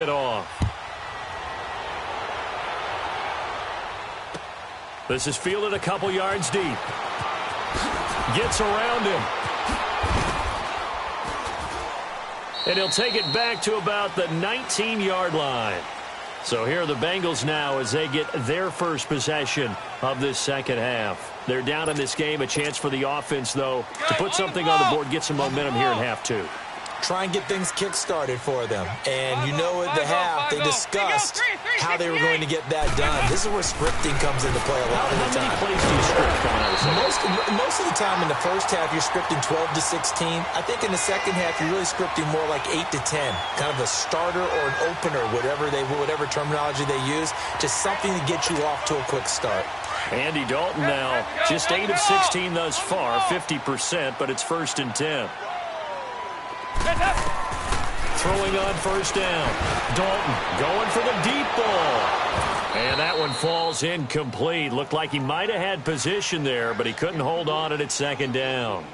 it off. This is fielded a couple yards deep. Gets around him. And he'll take it back to about the 19-yard line. So here are the Bengals now as they get their first possession of this second half. They're down in this game. A chance for the offense, though, to put something on the board, get some momentum here in half two. Try and get things kick-started for them. And you know at the half, they discussed how they were going to get that done. This is where scripting comes into play a lot of the time. How many plays do you script coming out of the second? Most of the time in the first half, you're scripting 12 to 16. I think in the second half, you're really scripting more like 8 to 10. Kind of a starter or an opener, whatever terminology they use. Just something to get you off to a quick start. Andy Dalton now, just 8 of 16 thus far, 50%, but it's 1st and 10. Throwing on first down. Dalton going for the deep ball. And that one falls incomplete. Looked like he might have had position there, but he couldn't hold on at second down.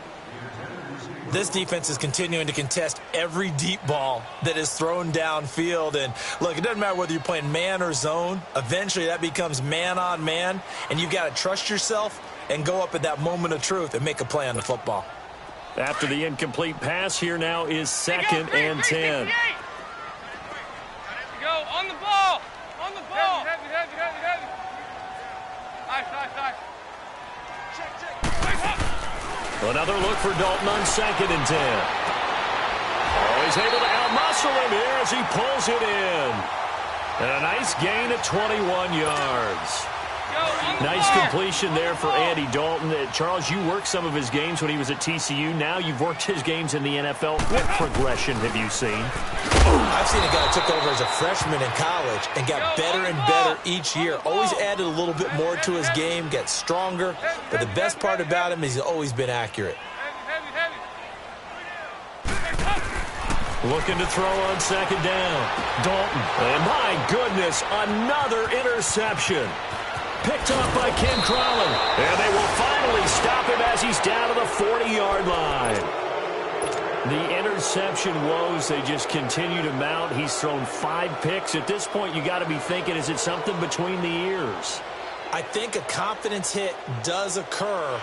This defense is continuing to contest every deep ball that is thrown downfield. And, look, it doesn't matter whether you're playing man or zone. Eventually that becomes man on man, and you've got to trust yourself and go up at that moment of truth and make a play on the football. After the incomplete pass, here now is 2nd and 10. Go on the ball. On the ball. Heavy. Nice. Check. Another look for Dalton on 2nd and 10. Oh, he's able to outmuscle him here as he pulls it in. And a nice gain at 21 yards. Nice completion there for Andy Dalton. Charles, you worked some of his games when he was at TCU. Now you've worked his games in the NFL. What progression have you seen? I've seen a guy who took over as a freshman in college and got better and better each year. Always added a little bit more to his game, gets stronger. But the best part about him is he's always been accurate. Looking to throw on 2nd down. Dalton. And my goodness, another interception. Picked up by Ken Crowley. And they will finally stop him as he's down to the 40-yard line. The interception woes, they just continue to mount. He's thrown 5 picks. At this point, you got to be thinking, is it something between the ears? I think a confidence hit does occur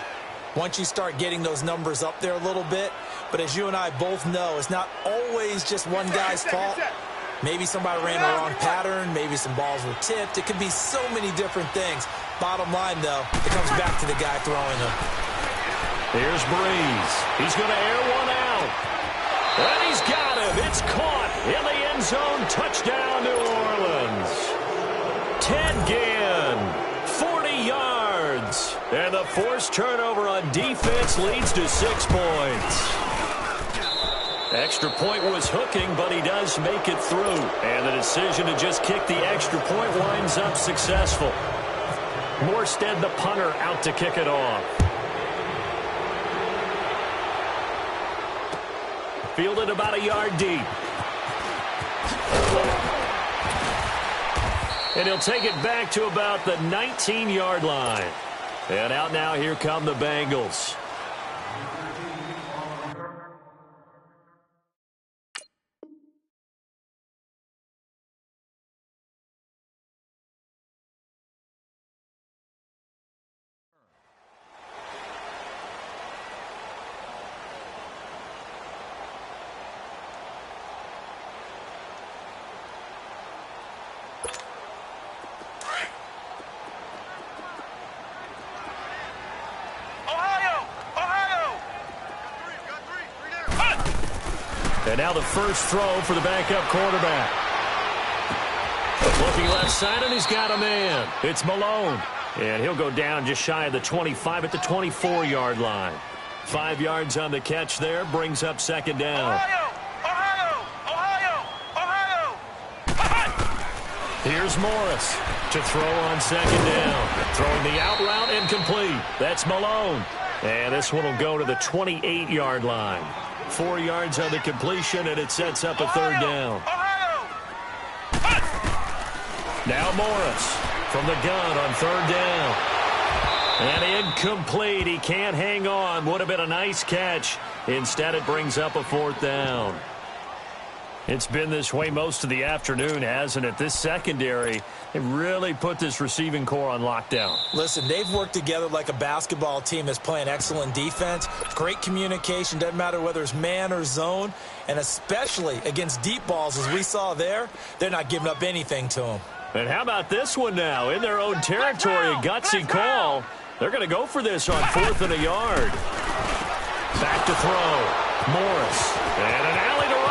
once you start getting those numbers up there a little bit. But as you and I both know, it's not always just one guy's fault. Maybe somebody ran the wrong pattern. Maybe some balls were tipped. It could be so many different things. Bottom line, though, it comes back to the guy throwing them. Here's Breeze. He's going to air one out. And he's got him. It's caught in the end zone. Touchdown, New Orleans. Ted Ginn, 40 yards. And the forced turnover on defense leads to 6 points. Extra point was hooking, but he does make it through. And the decision to just kick the extra point winds up successful. Morstead, the punter, out to kick it off. Fielded about a yard deep. And he'll take it back to about the 19-yard line. And out now, here come the Bengals. And now the first throw for the backup quarterback. Looking left side, and he's got a man. It's Malone. And he'll go down just shy of the 25 at the 24-yard line. 5 yards on the catch there, brings up 2nd down. Ohio! Here's Morris to throw on 2nd down. Throwing the out route incomplete. That's Malone. And this one will go to the 28-yard line. 4 yards on the completion, and it sets up a 3rd down. Now Morris from the gun on 3rd down. And incomplete. He can't hang on. Would have been a nice catch. Instead, it brings up a 4th down. It's been this way most of the afternoon, hasn't it? This secondary, they really put this receiving core on lockdown. Listen, they've worked together like a basketball team that's playing excellent defense. Great communication, doesn't matter whether it's man or zone. And especially against deep balls, as we saw there, they're not giving up anything to them. And how about this one now? In their own territory, a gutsy call. They're going to go for this on 4th and a yard. Back to throw. Morris. And an alley to run.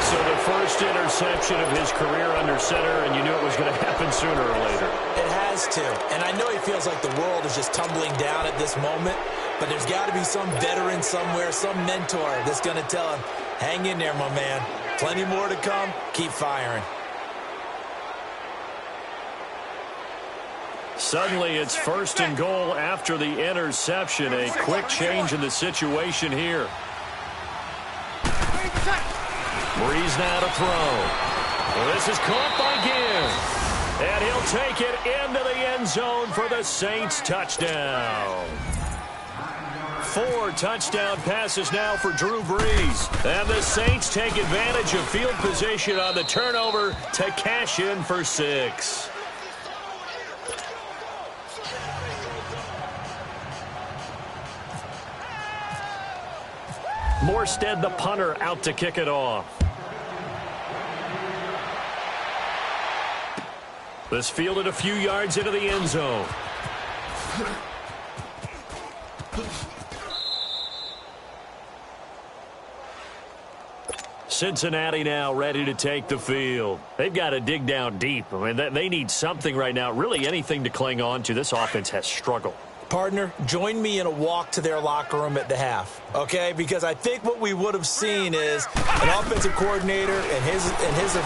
So the first interception of his career under center, and you knew it was going to happen sooner or later. It has to. And I know he feels like the world is just tumbling down at this moment, but there's got to be some veteran somewhere, some mentor that's going to tell him, hang in there, my man. Plenty more to come. Keep firing. Suddenly, it's 1st and goal after the interception. A quick change in the situation here. Breeze now to throw. Well, this is caught by Gibb. And he'll take it into the end zone for the Saints touchdown. 4 touchdown passes now for Drew Brees. And the Saints take advantage of field position on the turnover to cash in for 6. Morstead, the punter, out to kick it off. This fielded a few yards into the end zone. Cincinnati now ready to take the field. They've got to dig down deep. I mean, they need something right now, really anything to cling on to. This offense has struggled. Partner, join me in a walk to their locker room at the half, okay? Because I think what we would have seen is an offensive coordinator and his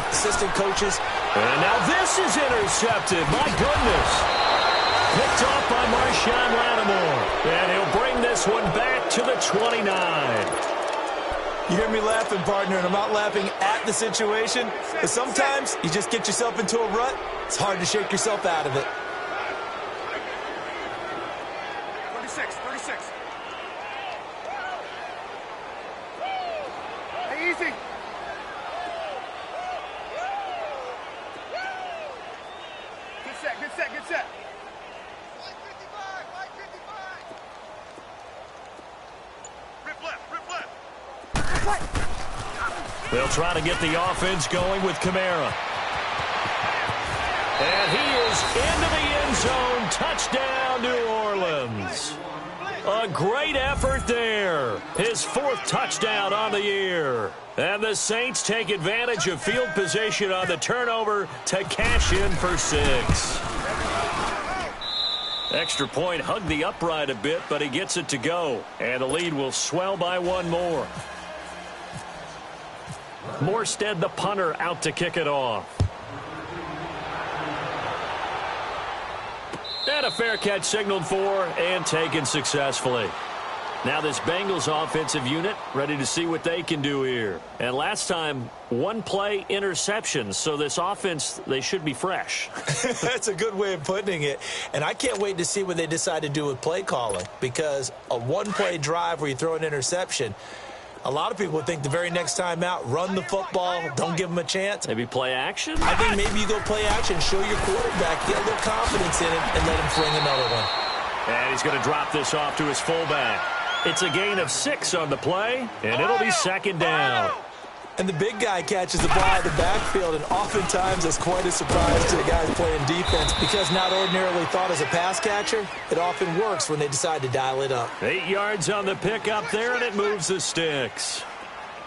assistant coaches. And now this is intercepted. My goodness. Picked off by Marshawn Lattimore. And he'll bring this one back to the 29. You hear me laughing, partner, and I'm not laughing at the situation. But sometimes you just get yourself into a rut. It's hard to shake yourself out of it. 36. Hey, easy. Good set. White 55. Rip left. They'll try to get the offense going with Kamara. And he is into the end zone. Touchdown, New Orleans. A great effort there. His 4th touchdown on the year. And the Saints take advantage of field position on the turnover to cash in for 6. Extra point hugged the upright a bit, but he gets it to go. And the lead will swell by 1 more. Morstead, the punter, out to kick it off. And a fair catch signaled for and taken successfully. Now this Bengals offensive unit ready to see what they can do here. And last time, 1-play interception. So this offense, they should be fresh. That's a good way of putting it. And I can't wait to see what they decide to do with play calling. Because a 1-play drive where you throw an interception, a lot of people would think the very next time out, run the football, don't give them a chance. Maybe play action? I think maybe you go play action, show your quarterback, get a little confidence in him, and let him fling another one. And he's going to drop this off to his fullback. It's a gain of 6 on the play, and it'll be 2nd down. And the big guy catches the ball out of the backfield, and oftentimes it's quite a surprise to the guys playing defense because not ordinarily thought as a pass catcher, it often works when they decide to dial it up. 8 yards on the pickup there, and it moves the sticks.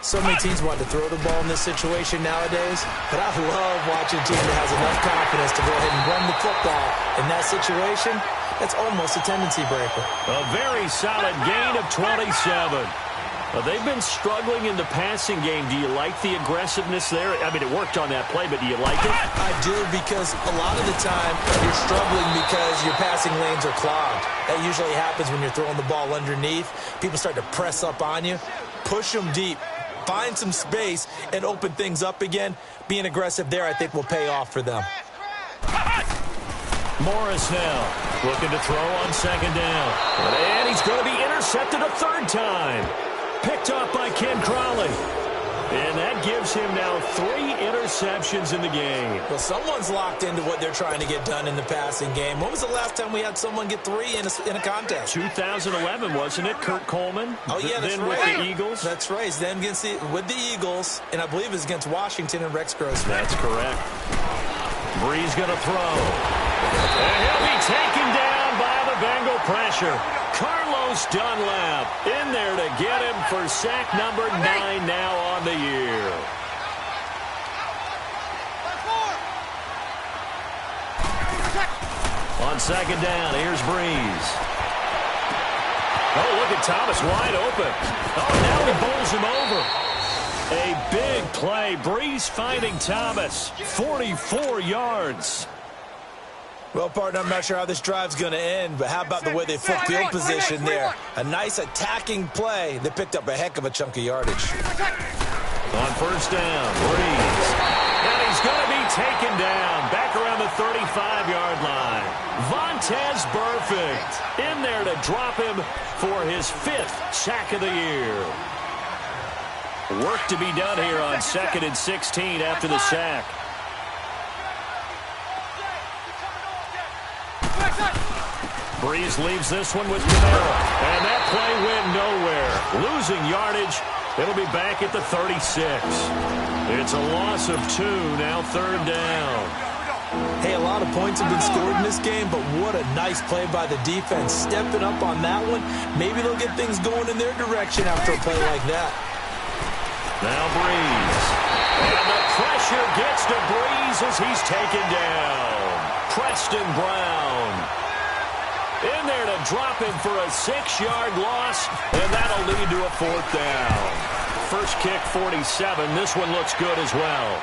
So many teams want to throw the ball in this situation nowadays, but I love watching a team that has enough confidence to go ahead and run the football. In that situation, that's almost a tendency breaker. A very solid gain of 27. They've been struggling in the passing game. Do you like the aggressiveness there? I mean, it worked on that play, but do you like it? I do, because a lot of the time you're struggling because your passing lanes are clogged. That usually happens when you're throwing the ball underneath. People start to press up on you. Push them deep. Find some space and open things up again. Being aggressive there, I think, will pay off for them. Morris now looking to throw on 2nd down. And he's going to be intercepted a 3rd time. Picked off by Ken Crawley. And that gives him now 3 interceptions in the game. Well, someone's locked into what they're trying to get done in the passing game. When was the last time we had someone get 3 in a contest? 2011, wasn't it? Kurt Coleman. Oh, yeah, that's then right. with the Eagles. That's right. Then with the Eagles, and I believe it's against Washington and Rex Grossman. That's correct. Brees going to throw. And he'll be taken down by the Bengal pressure. Carlos Dunlap in there to get him for sack number 9 now on the year. On second down, here's Brees. Oh, look at Thomas wide open. Oh, now he bowls him over. A big play. Brees finding Thomas. 44 yards. Well, partner, I'm not sure how this drive's going to end, but how about the way they flipped field position there? A nice attacking play. They picked up a heck of a chunk of yardage. On first down, Brees. And he's going to be taken down back around the 35-yard line. Vontaze Burfict in there to drop him for his 5th sack of the year. Work to be done here on 2nd and 16 after the sack. Brees leaves this one with Camara. And that play went nowhere. Losing yardage. It'll be back at the 36. It's a loss of 2, now 3rd down. Hey, a lot of points have been scored in this game, but what a nice play by the defense. Stepping up on that one. Maybe they'll get things going in their direction after a play like that. Now Brees. And the pressure gets to Brees as he's taken down. Preston Brown in there to drop him for a 6-yard loss, and that'll lead to a 4th down. First kick, 47. This one looks good as well.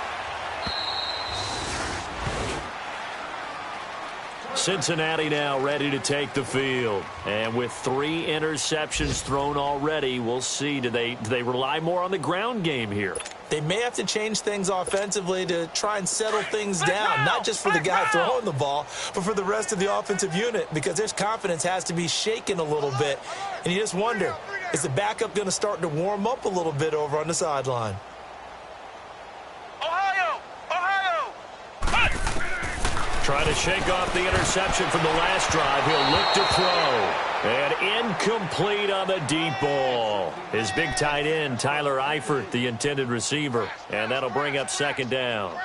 Cincinnati now ready to take the field. And with 3 interceptions thrown already, we'll see. Do they rely more on the ground game here? They may have to change things offensively to try and settle things down, not just for the guy throwing the ball, but for the rest of the offensive unit, because their confidence has to be shaken a little bit. And you just wonder, is the backup going to start to warm up a little bit over on the sideline? Trying to shake off the interception from the last drive. He'll look to throw. And incomplete on the deep ball. His big tight end, Tyler Eifert, the intended receiver. And that'll bring up 2nd down.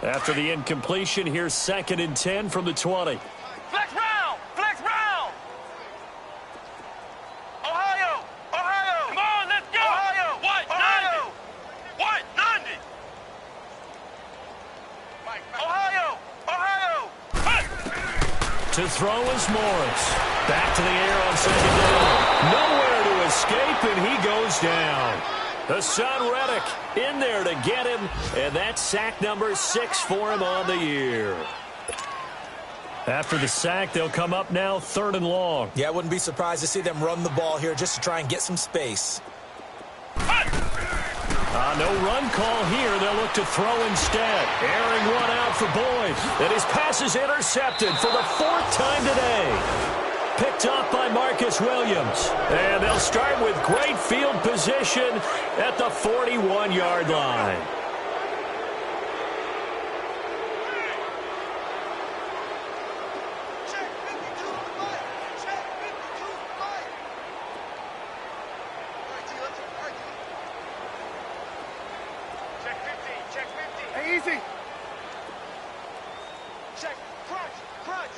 After the incompletion, here's 2nd and 10 from the 20. Flex round! Flex round! Ohio! Ohio! Come on, let's go! Ohio! What? Ohio! What? 90! Ohio! Ohio! To throw is Morris. Back to the air on 2nd down. Nowhere to escape, and he goes down. Hassan Reddick in there to get him, and that's sack number 6 for him on the year. After the sack, they'll come up now 3rd and long. Yeah, I wouldn't be surprised to see them run the ball here just to try and get some space. No run call here. They'll look to throw instead. Airing one out for Boyd. And his pass is intercepted for the 4th time today. Picked off by Marcus Williams. And they'll start with great field position at the 41-yard line. Easy. Check. Crunch. Crunch.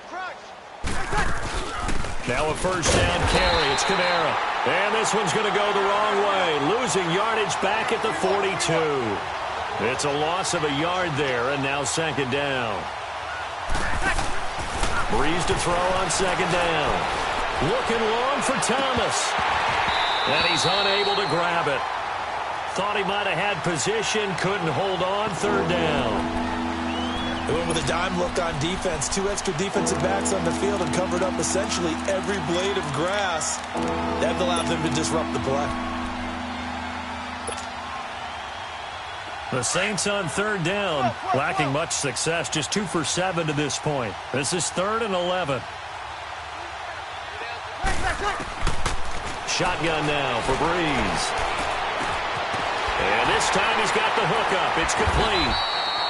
Crunch. Now a first down carry. It's Camara. And this one's going to go the wrong way. Losing yardage back at the 42. It's a loss of a yard there, and now 2nd down. Brees to throw on 2nd down. Looking long for Thomas. And he's unable to grab it. Thought he might have had position, couldn't hold on. 3rd down. They went with a dime look on defense. 2 extra defensive backs on the field and covered up essentially every blade of grass. That allowed them to disrupt the play. The Saints on 3rd down, lacking much success, just 2 for 7 to this point. This is 3rd and 11. shotgun now for Breeze. And this time he's got the hookup. It's complete.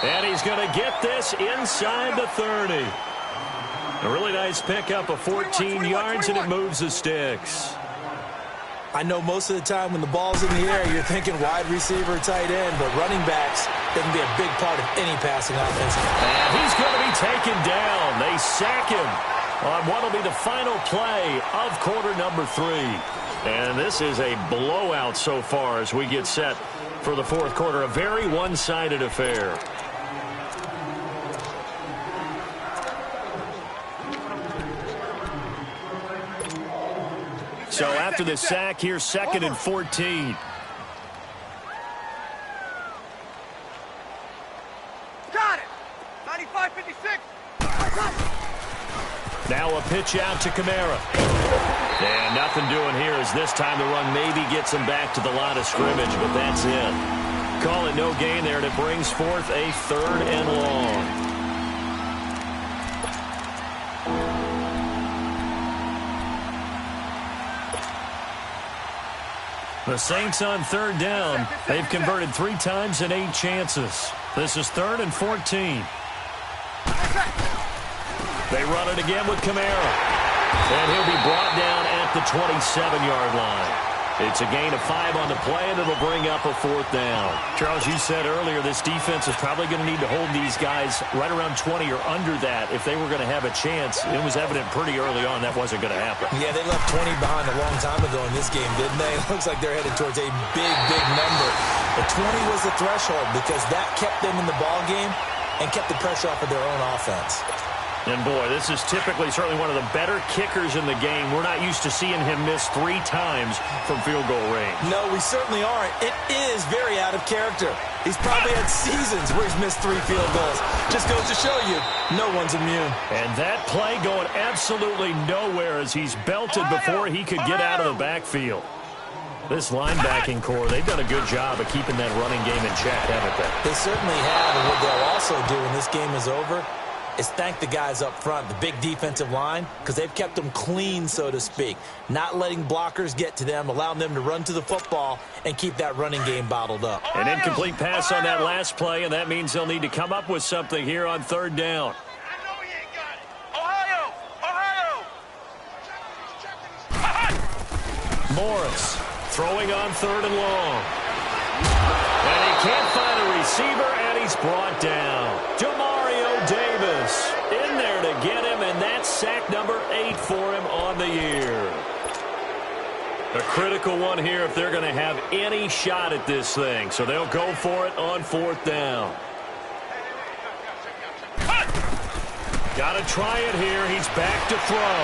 And he's going to get this inside the 30. A really nice pickup of 14 yards, and it moves the sticks. I know most of the time when the ball's in the air, you're thinking wide receiver, tight end, but running backs can be a big part of any passing offense. And he's going to be taken down. They sack him on what will be the final play of quarter number 3. And this is a blowout so far as we get set for the fourth quarter. A very one-sided affair. So after the sack, here's 2nd and 14. Got it. 95-56. Now a pitch out to Kamara. And nothing doing here as this time the run maybe gets him back to the line of scrimmage, but that's it. Call it no gain there, and it brings forth a 3rd and long. The Saints on 3rd down. They've converted 3 times in 8 chances. This is 3rd and 14. They run it again with Kamara. And he'll be brought down at the 27-yard line. It's a gain of 5 on the play, and it'll bring up a 4th down. Charles, you said earlier this defense is probably going to need to hold these guys right around 20 or under that if they were going to have a chance. It was evident pretty early on that wasn't going to happen. Yeah, they left 20 behind a long time ago in this game, didn't they? It looks like they're headed towards a big, big number. But 20 was the threshold because that kept them in the ball game and kept the pressure off of their own offense. And, boy, this is typically certainly one of the better kickers in the game. We're not used to seeing him miss 3 times from field goal range. No, we certainly aren't. It is very out of character. He's probably had seasons where he's missed 3 field goals. Just goes to show you, no one's immune. And that play going absolutely nowhere as he's belted before he could get out of the backfield. This linebacking core, they've done a good job of keeping that running game in check, haven't they? They certainly have, and what they'll also do when this game is over is thank the guys up front, the big defensive line, because they've kept them clean, so to speak. Not letting blockers get to them, allowing them to run to the football and keep that running game bottled up. An incomplete pass on that last play, and that means they'll need to come up with something here on 3rd down. I know he ain't got it. Ohio! Morris throwing on 3rd and long. And he can't find a receiver, and he's brought down. Davis in there to get him, and that's sack number 8 for him on the year. A critical one here if they're going to have any shot at this thing. So they'll go for it on 4th down. Got to try it here. He's back to throw.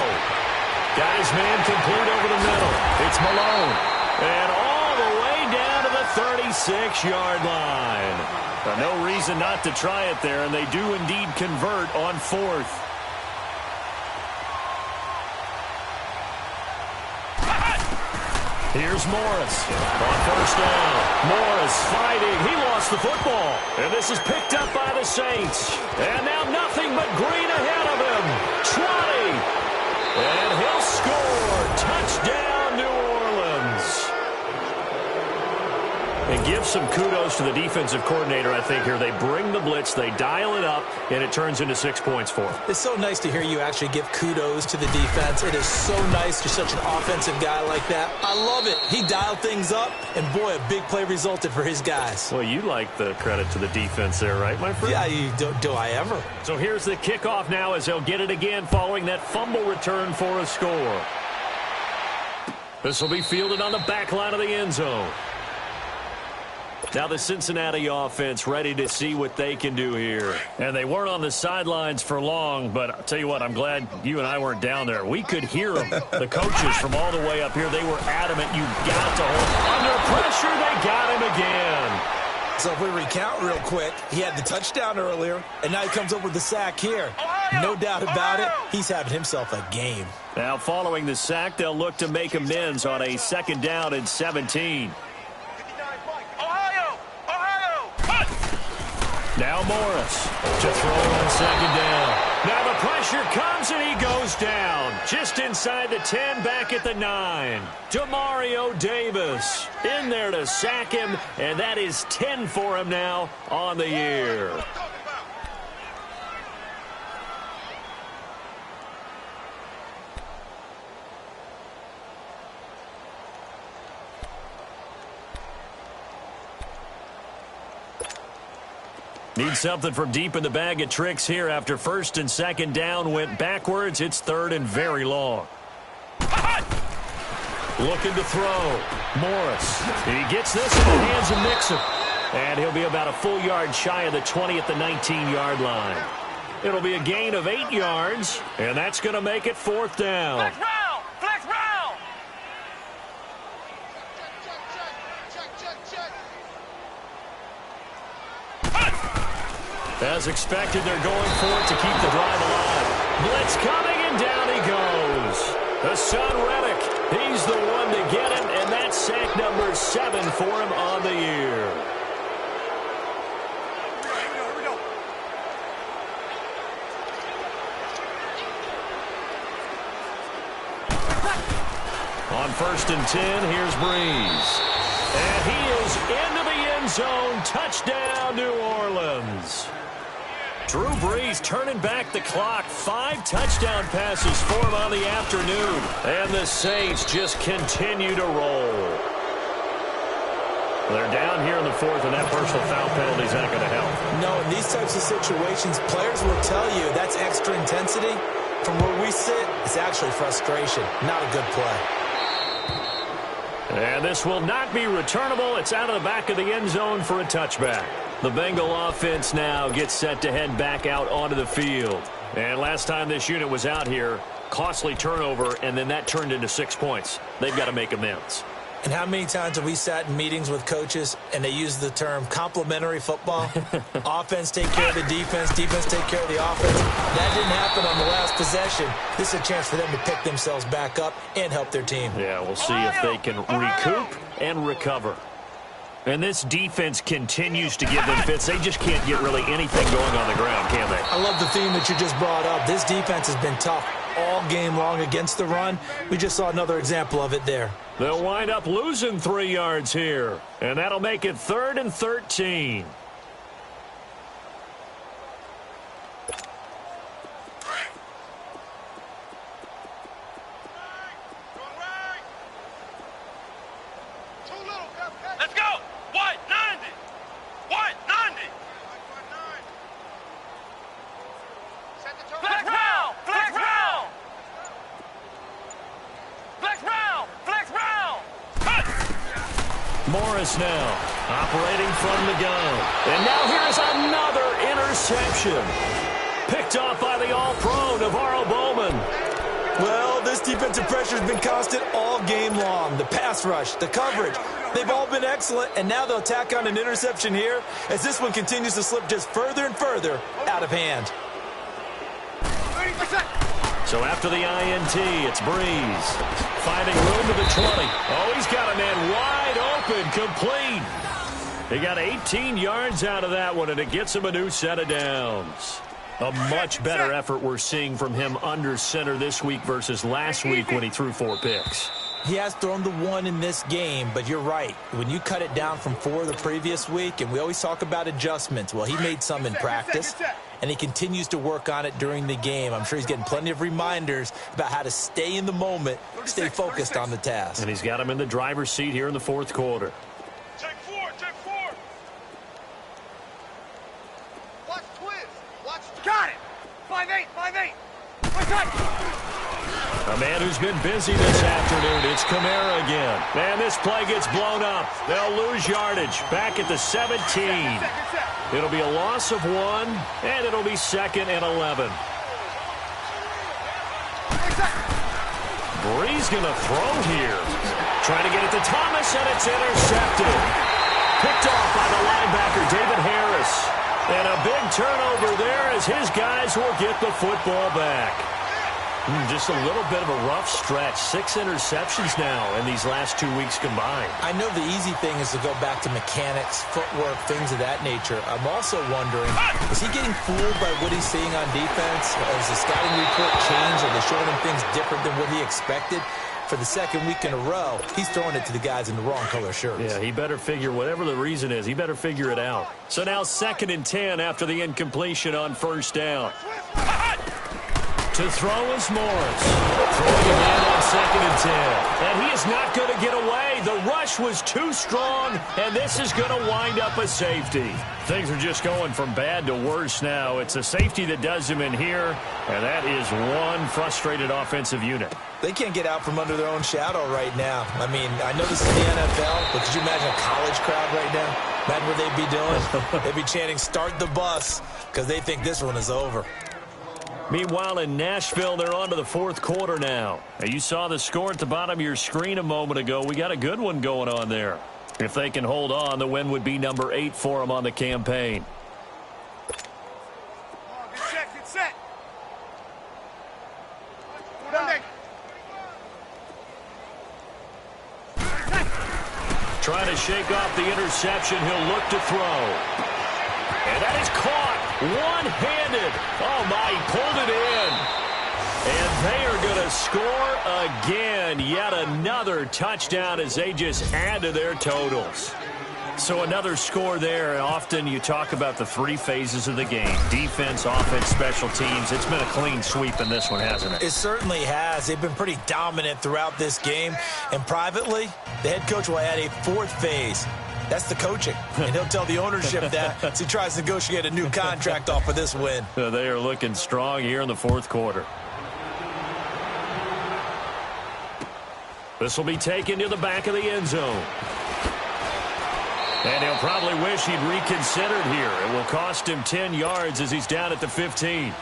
Got his man complete over the middle. It's Malone. And all the way down to the 36-yard line. No reason not to try it there, and they do indeed convert on 4th. Here's Morris on 1st down. Morris fighting. He lost the football. And this is picked up by the Saints. And now nothing but green ahead of him. 20. And he'll score. Touchdown, New Orleans. And give some kudos to the defensive coordinator, I think, here. They bring the blitz, they dial it up, and it turns into 6 points for them. It's so nice to hear you actually give kudos to the defense. It is so nice you're such an offensive guy like that. I love it. He dialed things up, and boy, a big play resulted for his guys. Well, you like the credit to the defense there, right, my friend? Yeah, do I ever? So here's the kickoff now as they'll get it again following that fumble return for a score. This will be fielded on the back line of the end zone. Now the Cincinnati offense ready to see what they can do here. And they weren't on the sidelines for long, but I'll tell you what, I'm glad you and I weren't down there. We could hear them. The coaches from all the way up here, they were adamant. You got to hold. Under pressure, they got him again. So if we recount real quick, he had the touchdown earlier, and now he comes up with the sack here. No doubt about it, he's having himself a game. Now following the sack, they'll look to make amends on a 2nd down and 17. Now Morris to throw on second down. Now the pressure comes and he goes down. Just inside the 10, back at the 9. Demario Davis in there to sack him, and that is 10 for him now on the year. Need something from deep in the bag of tricks here after first and second down went backwards. It's third and very long. Looking to throw. Morris. He gets this in the hands of Nixon. And he'll be about a full yard shy of the 20 at the 19-yard line. It'll be a gain of 8 yards, and that's going to make it fourth down. Flex round! Flex round! As expected, they're going for it to keep the drive alive. Blitz coming, and down he goes. Hassan Reddick, he's the one to get him, and that's sack number 7 for him on the year. Here we go. On first and 10, here's Breeze. And he is into the end zone. Touchdown, New Orleans. Drew Brees turning back the clock. 5 touchdown passes for him on the afternoon. And the Saints just continue to roll. They're down here in the fourth, and that personal foul penalty is not going to help. No, in these types of situations, players will tell you that's extra intensity. From where we sit, it's actually frustration. Not a good play. And this will not be returnable. It's out of the back of the end zone for a touchback. The Bengal offense now gets set to head back out onto the field. And last time this unit was out here, costly turnover, and then that turned into 6 points. They've got to make amends. And how many times have we sat in meetings with coaches and they use the term complementary football? Offense take care of the defense, defense take care of the offense. That didn't happen on the last possession. This is a chance for them to pick themselves back up and help their team. Yeah, we'll see if they can recoup and recover. And this defense continues to give them fits. They just can't get really anything going on the ground, can they? I love the theme that you just brought up. This defense has been tough all game long against the run. We just saw another example of it there. They'll wind up losing 3 yards here, and that'll make it 3rd and 13. Let's go! White, 90! White, 90! Flex round! Flex round! Flex round! Flex round! Cut! Morris now operating from the gun. And now here's another interception. Picked off by the all-pro Navarro Bowman. Well, this defensive pressure has been constant all game long. The pass rush, the coverage, they've all been excellent, and now they'll tack on an interception here as this one continues to slip just further and further out of hand. So after the INT, it's Breeze. Finding room to the 20. Oh, he's got a man wide open, complete. He got 18 yards out of that one, and it gets him a new set of downs. A much better effort we're seeing from him under center this week versus last week when he threw 4 picks. He has thrown the 1 in this game, but you're right. When you cut it down from 4 the previous week, and we always talk about adjustments, well, he made some in practice, and he continues to work on it during the game. I'm sure he's getting plenty of reminders about how to stay in the moment, stay focused on the task. And he's got him in the driver's seat here in the 4th quarter. Take 4, take 4! Watch twist. Watch twist. Got it! 5-8, 5-8! A man who's been busy this afternoon. It's Kamara again. And this play gets blown up. They'll lose yardage back at the 17. It'll be a loss of 1, and it'll be 2nd and 11. Breeze going to throw here. Trying to get it to Thomas, and it's intercepted. Picked off by the linebacker, David Harris. And a big turnover there as his guys will get the football back. Just a little bit of a rough stretch. 6 interceptions now in these last 2 weeks combined. I know the easy thing is to go back to mechanics, footwork, things of that nature. I'm also wondering, is he getting fooled by what he's seeing on defense? Has the scouting report changed? Are they showing him things different than what he expected? For the second week in a row, he's throwing it to the guys in the wrong color shirts. Yeah, he better figure, whatever the reason is, he better figure it out. So now 2nd and 10 after the incompletion on 1st down. To throw is Morris. Throwing again on 2nd and 10. And he is not going to get away. The rush was too strong, and this is going to wind up a safety. Things are just going from bad to worse now. It's a safety that does him in here, and that is one frustrated offensive unit. They can't get out from under their own shadow right now. I mean, I know this is the NFL, but could you imagine a college crowd right now? Imagine what they'd be doing. They'd be chanting, "Start the bus," because they think this one is over. Meanwhile, in Nashville, they're on to the 4th quarter now. You saw the score at the bottom of your screen a moment ago. We got a good one going on there. If they can hold on, the win would be number 8 for them on the campaign. Get set. Trying to shake off the interception. He'll look to throw. And that is caught. One-handed. Oh, my, he pulled it in. And they are going to score again. Yet another touchdown as they just add to their totals. So another score there. Often you talk about the 3 phases of the game. Defense, offense, special teams. It's been a clean sweep in this one, hasn't it? It certainly has. They've been pretty dominant throughout this game. And privately, the head coach will add a 4th phase. That's the coaching. And he'll tell the ownership that as he tries to negotiate a new contract off of this win. They are looking strong here in the 4th quarter. This will be taken to the back of the end zone. And he'll probably wish he'd reconsidered here. It will cost him 10 yards as he's down at the 15.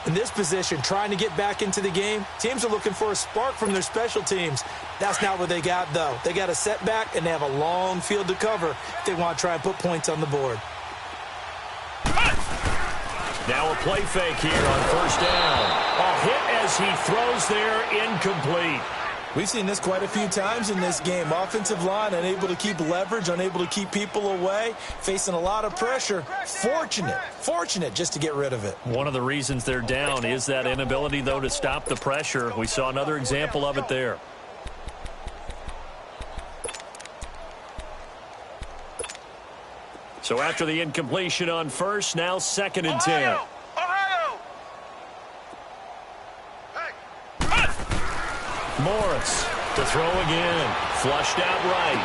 In this position, trying to get back into the game, teams are looking for a spark from their special teams. That's not what they got, though. They got a setback, and they have a long field to cover if they want to try and put points on the board. Now a play fake here on 1st down. A hit as he throws there, incomplete. We've seen this quite a few times in this game. Offensive line unable to keep leverage, unable to keep people away, facing a lot of pressure. Fortunate just to get rid of it. One of the reasons they're down is that inability, though, to stop the pressure. We saw another example of it there. So after the incompletion on 1st, now 2nd and 10. Morris to throw again. Flushed out right.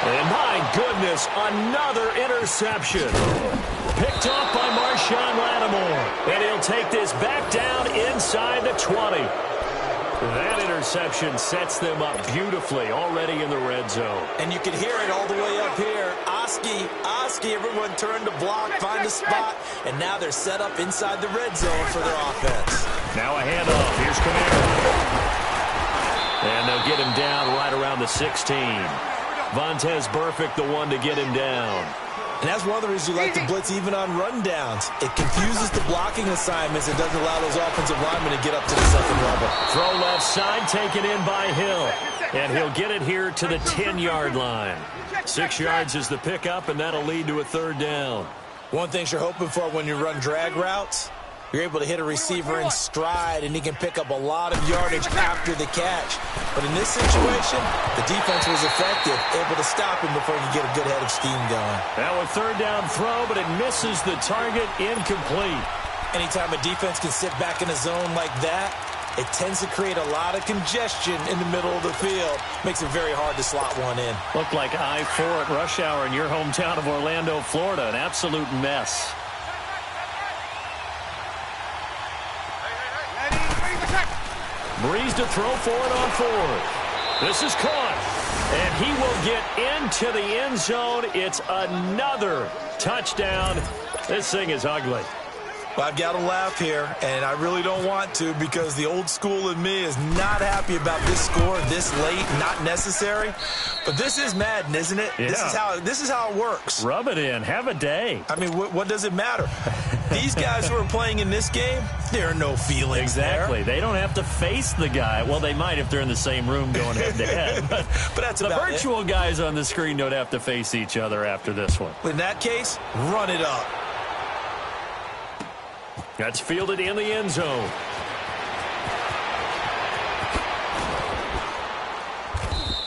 And my goodness, another interception. Picked off by Marshawn Lattimore. And he'll take this back down inside the 20. That interception sets them up beautifully already in the red zone. And you can hear it all the way up here. Oski, everyone turned to block, find a spot, and now they're set up inside the red zone for their offense. Now a handoff. Here's Kamara. And they'll get him down right around the 16. Vontez Burfict, the one to get him down. And that's one of the reasons you like to blitz even on rundowns. It confuses the blocking assignments. It doesn't allow those offensive linemen to get up to the 2nd level. Throw left side, taken in by Hill. And he'll get it here to the 10-yard line. 6 yards is the pickup, and that'll lead to a 3rd down. One thing you're hoping for when you run drag routes, you're able to hit a receiver in stride, and he can pick up a lot of yardage after the catch. But in this situation, the defense was effective, able to stop him before he could get a good head of steam going. Now a 3rd down throw, but it misses the target, incomplete. Anytime a defense can sit back in a zone like that, it tends to create a lot of congestion in the middle of the field. Makes it very hard to slot one in. Looked like I-4 at rush hour in your hometown of Orlando, Florida. An absolute mess. Breeze to throw for it on 4th. This is caught. And he will get into the end zone. It's another touchdown. This thing is ugly. Well, I've got to laugh here, and I really don't want to because the old school in me is not happy about this score this late, not necessary. But this is Madden, isn't it? Yeah. This is how it works. Rub it in. Have a day. I mean, what does it matter? These guys who are playing in this game, there are no feelings Exactly. there. They don't have to face the guy. Well, they might if they're in the same room going head-to-head. But that's the about virtual guys on the screen don't have to face each other after this one. In that case, run it up. That's fielded in the end zone.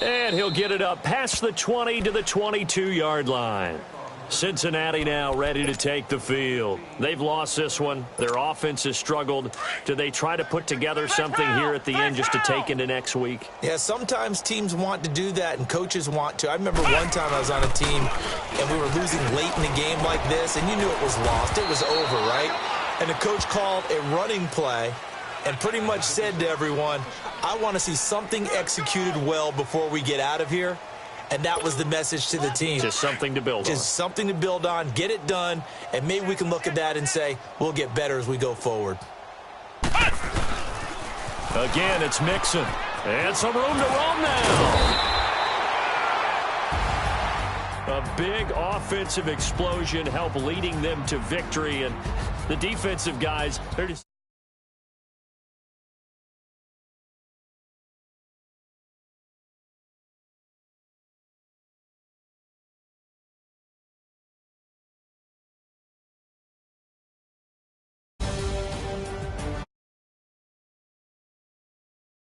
And he'll get it up past the 20 to the 22-yard line. Cincinnati now ready to take the field. They've lost this one. Their offense has struggled. Do they try to put together something here at the end just to take into next week? Yeah, sometimes teams want to do that and coaches want to. I remember one time I was on a team and we were losing late in the game like this, and you knew it was lost. It was over, right? And the coach called a running play and pretty much said to everyone, I want to see something executed well before we get out of here. And that was the message to the team. Just something to build on. Just something to build on, get it done, and maybe we can look at that and say, we'll get better as we go forward. Again, it's Mixon. And some room to roam now. A big offensive explosion helped leading them to victory. And the defensive guys, they're just...